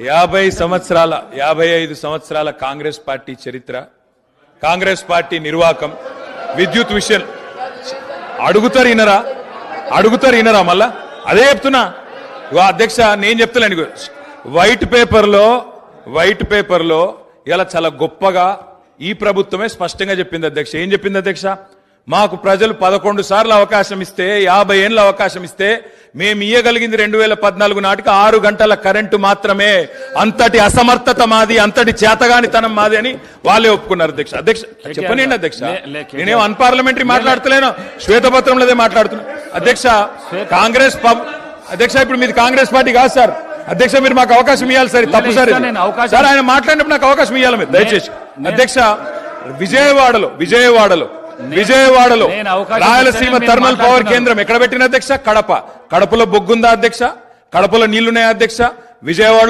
55 సంవత్సరాల కాంగ్రెస్ పార్టీ చరిత్ర, కాంగ్రెస్ పార్టీ నిర్వాకం, విద్యుత్ విషయం అడుగుతారు ఇనరా మళ్ళా అదే చెప్తున్నా. అధ్యక్ష నేను చెప్తలేను, వైట్ పేపర్లో ఇలా చాలా గొప్పగా ఈ ప్రభుత్వమే స్పష్టంగా చెప్పింది అధ్యక్ష. ఏం చెప్పింది అధ్యక్ష? మాకు ప్రజలు 11 సార్లు అవకాశం ఇస్తే, 50 ఏళ్ళ అవకాశం ఇస్తే మేము ఇయ్యగలిగింది 2014 నాటికి 6 గంటల కరెంటు మాత్రమే. అంతటి అసమర్థత మాది, అంతటి చేతగానితనం మాది అని వాళ్ళే ఒప్పుకున్నారు అధ్యక్ష. చెప్పనండి అధ్యక్ష, నేనేం అన్పార్లమెంటరీ మాట్లాడతలేను, శ్వేతపత్రంలోదే మాట్లాడుతున్నా అధ్యక్ష. కాంగ్రెస్ అధ్యక్ష ఇప్పుడు మీది కాంగ్రెస్ పార్టీ కాదు సార్ అధ్యక్ష, మీరు మాకు అవకాశం ఇవ్వాలి సార్. తప్పు సార్ సార్, ఆయన మాట్లాడినప్పుడు నాకు అవకాశం ఇవ్వాలి మీరు దయచేసి అధ్యక్ష. విజయవాడలో రాయలసీమ థర్మల్ పవర్ కేంద్రం ఎక్కడ పెట్టిన అధ్యక్ష? కడపలో బొగ్గుందా అధ్యక్ష? కడపలో నీళ్లున్నాయా అధ్యక్ష? విజయవాడలో